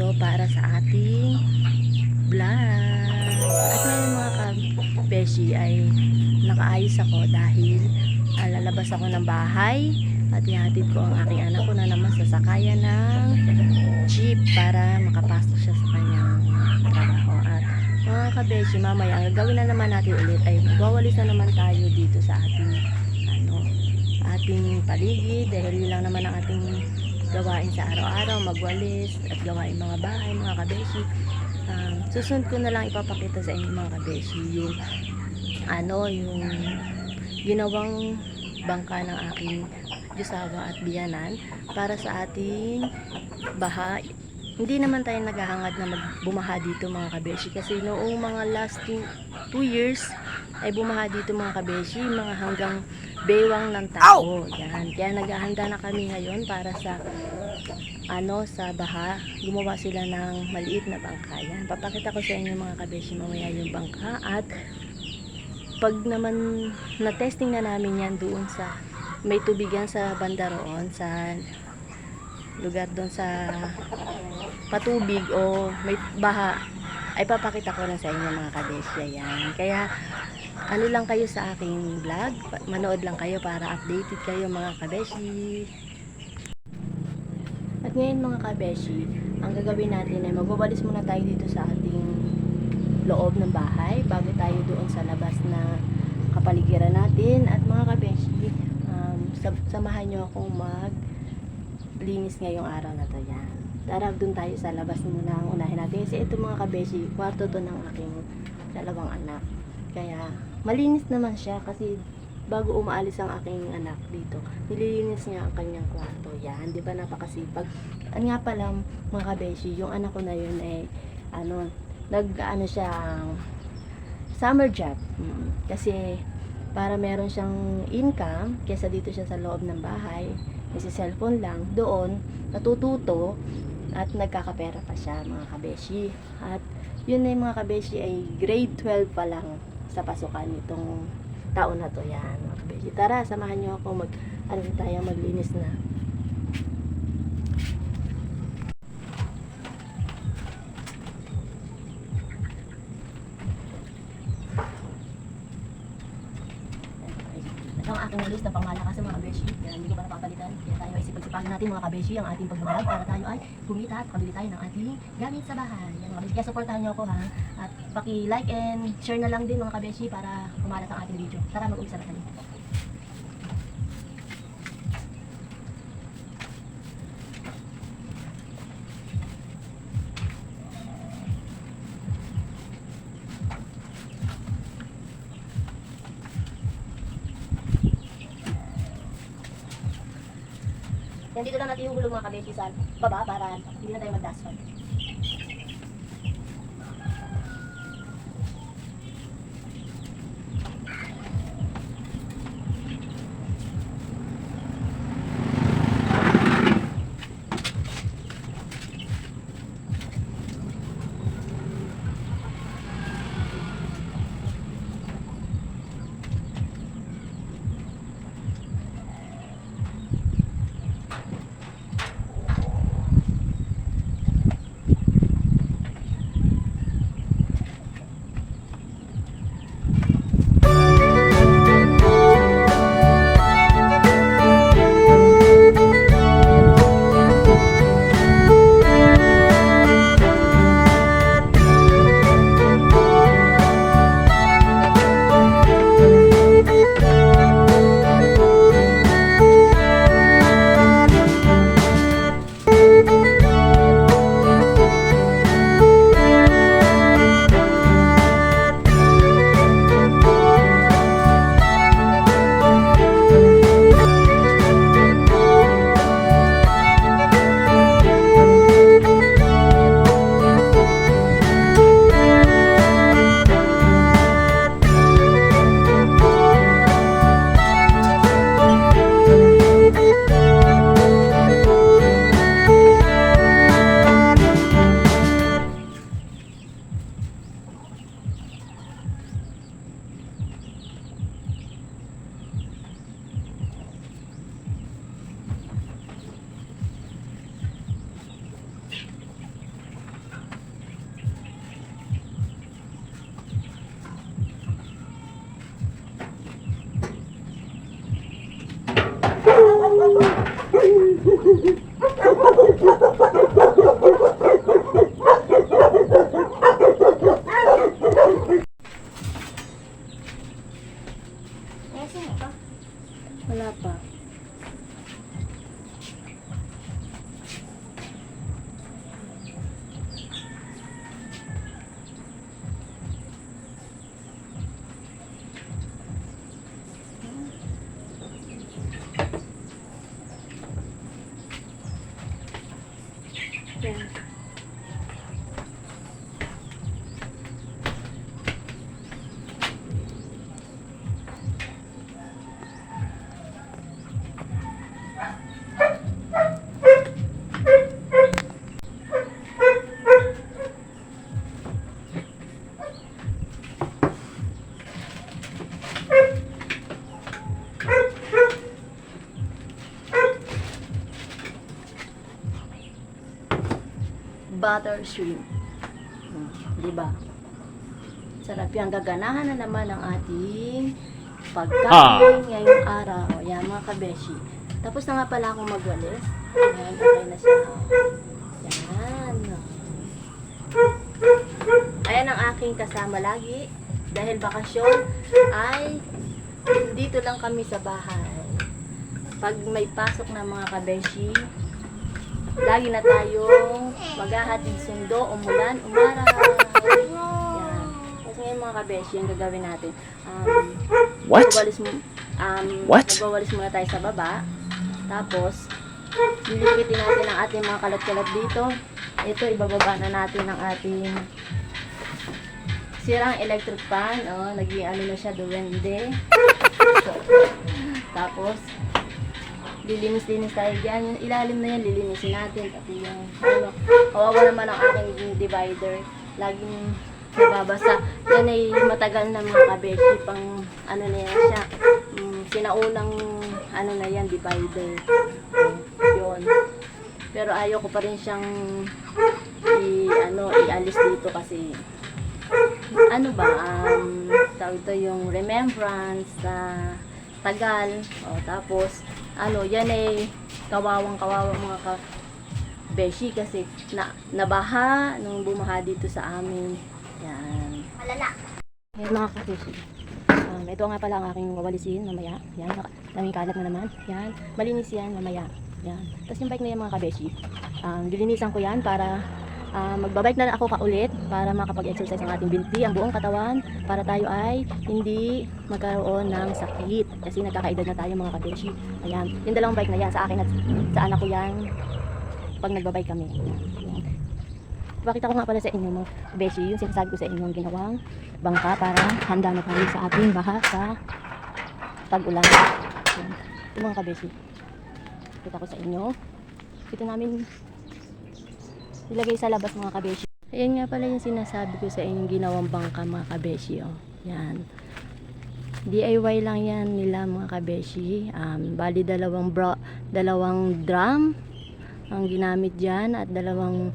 dito para sa ating vlog. At ngayon mga kabeshi ay nakaayos ako dahil lalabas ako ng bahay at ihatid ko ang aking anak ko na naman sa sakayan ng jeep para makapasok siya sa kanyang trabaho. At mga kabeshi, mamaya ang gagawin na naman natin ulit ay magwawalis na naman tayo dito sa ating paligid dahil yun lang naman ang ating gawain sa araw-araw, magwalis at gawain mga bahay mga kabeshi. Susunod ko na lang ipapakita sa inyo mga kabeshi yung ginawang bangka ng aking Diyosawa at biyanan para sa ating baha. Hindi naman tayo naghahangad na bumaha dito mga kabeshi kasi noong mga last 2 years ay bumaha dito mga kabeshi, mga hanggang bewang ng tao. Yan. Kaya naghahanda na kami ngayon para sa sa baha. Gumawa sila ng maliit na bangka. Yan. Papakita ko sa inyo mga kabeshi mamaya yung bangka at pag naman na-testing na namin yan doon sa may tubigan sa banda roon sa lugar doon sa patubig o may baha ay papakita ko rin sa inyo mga kabeshi. Yan. Kaya ano lang kayo sa aking vlog, manood lang kayo para updated kayo mga kabeshi. At ngayon mga kabeshi, ang gagawin natin ay magwawalis muna tayo dito sa ating loob ng bahay bago tayo doon sa labas na kapaligiran natin. At mga kabeshi, samahan nyo akong maglinis ngayong araw na to. Yan. Tara, doon tayo sa labas muna ang unahin natin kasi ito mga kabeshi, kwarto to ng aking dalawang anak. Kaya malinis naman siya kasi bago umaalis ang aking anak dito, nililinis niya ang kanyang kwarto. Yan, di ba napakasipag. At nga pala mga kabeshi, yung anak ko na yun ay siya summer job. Kasi para meron siyang income kaysa dito siya sa loob ng bahay, may cellphone lang, doon natututo at nagkakapera pa siya mga kabeshi. At yun na mga kabeshi ay grade 12 pa lang sa pasukan nitong taon na to. Yan mga kabeshi, tara samahan nyo ako maglinis na. Ito ang aking list ng pangmalakas mga kabeshi. Kaya hindi ko pa napapalitan. Kaya tayo ay sipag-sipagin natin mga kabeshi ang ating pagbablog para tayo ay kumita at kabili tayo ng ating gamit sa bahay. Yan mga kabeshi. Kaya supportahan nyo ako ha. At paki-like and share na lang din mga kabeshi para kumalat ang ating video. Tara mag-umpisa na tayo. Yan, dito lang natin yung hulog mga kabeshi sa baba para hindi na tayo mag-dashboard. Yan. Butter shrimp. Di ba? Sarap yan. Gaganahan na naman ang ating pagkain ngayong araw. Yan mga kabeshi. Tapos na nga pala akong magwalis. Ayan, okay na siya. Yan. Ayan ang aking kasama lagi. Dahil bakasyon ay dito lang kami sa bahay. Pag may pasok na mga kabeshi, lagi na tayong maghahatid sundo, umulan, umaraw. Yan. Kasi ngayon mga kabeshi, yung gagawin natin. What? Magwawalis muna tayo sa baba. Tapos, lilipitin natin ang ating mga kalat-kalat dito. Ito, ibababa na natin ang ating sirang electric fan. Oh, naging ano na siya, duwende. Tapos, lilinis-linis tayo dyan. Yung ilalim na yan, lilinisin natin. Pati yung, kawawa naman ang aking divider. Laging nababasa. Yan ay matagal na mga kabeshi. Pang, ano na yan siya. Sinaunang, ano na yan, divider. Yun. Pero ayaw ko pa rin siyang ialis dito kasi ano ba, tawag ito yung remembrance sa tagal. O, tapos, yan ay kawawang-kawawang mga beshi kasi nabaha nung bumaha dito sa amin. Yan. Malala. Yan mga kabeshi. Ito nga pala ang aking wawalisin mamaya. Yan, daming kalat na naman. Yan, malinis yan mamaya. Yan. Tapos yung bike na yan mga kabeshi. Dilinisan ko yan para magbabike na ako kaulit para makapag-exercise ang ating binti, ang buong katawan, para tayo ay hindi magkaroon ng sakit. Kasi nagkakaedad na tayo mga kabeshi. Ayan, yung dalawang bike na yan, sa akin at sa anak ko yan, pag nagbabike kami. Ayan. Pakita ko nga pala sa inyo mga kabeshi, yung sinasabi ko sa inyo ang ginawang bangka para handa na tayo sa ating baha sa tag-ulan. Ayan. Ito mga kabeshi. Pakita ko sa inyo. Ito namin ilagay sa labas mga kabeshi. Ayan nga pala yung sinasabi ko sa inyong ginawang bangka mga kabeshi. Oh. Yan. DIY lang yan nila mga kabeshi. Bali dalawang drum ang ginamit dyan at dalawang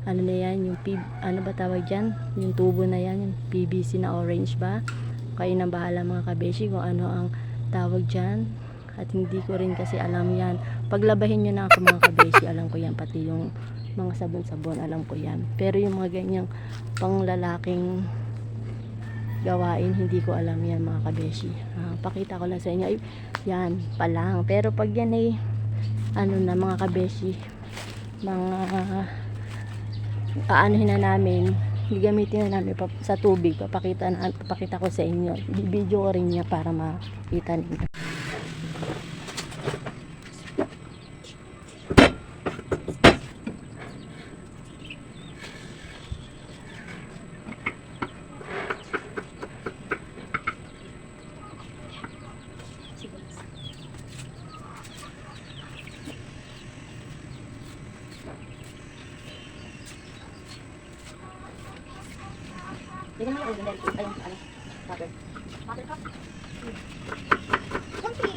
ano na yan, yung ano ba tawag dyan? Yung tubo na yan, yung PVC na orange ba? Kayo nang bahala mga kabeshi kung ano ang tawag dyan. At hindi ko rin kasi alam yan. Paglabahin nyo na ako mga kabeshi, alam ko yan. Pati yung mga sabon-sabon, alam ko yan. Pero yung mga ganyang panglalaking gawain, hindi ko alam yan mga kabeshi. Pakita ko lang sa inyo. Ay, yan, palang. Pero pag yan ay, ano na mga kabeshi, mga aanuhin na namin, gagamitin na namin sa tubig. Papakita ko sa inyo. Video ko rin niya para makita ninyo. Hindi naman yung original. Ayun, ano? Butter. Butter cup? Kunti.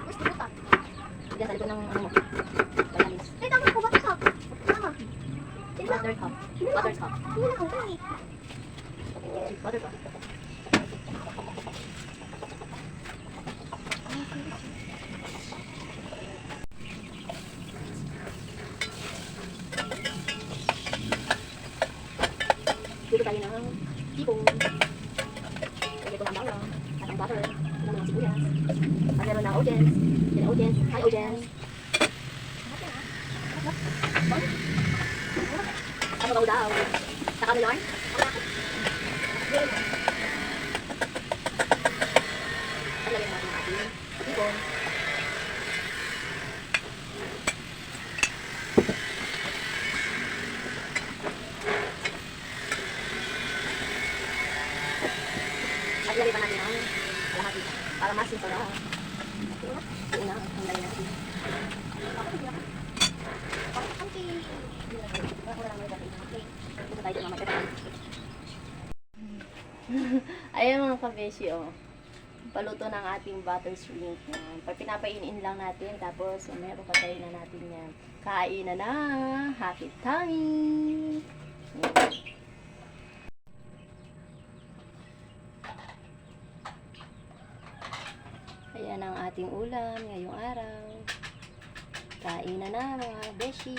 Where's the butter? Diyan sa likod ng ano mo. Bayanis. Eh, tama ko, butter cup. Tama. Butter cup. Butter cup. Hindi na ako, kunti. Butter cup. Dito tayo ng tipong. Ito ang bawang. At ang butter. Ito ang mga sibuyas. At meron na audience. Yan audience. Hi audience. Ano ba daw? Saka melon? Lagyan natin ang ating tipong. masin para una ang dali natin. Ayan mga kabeshi, oh. Paluto ng ating butter shrimp. Pinapainin lang natin, tapos meron patayin na natin yan. Kain na na! Happy tummy! Ayan ang ating ulam ngayong araw. Kain na na mga beshi!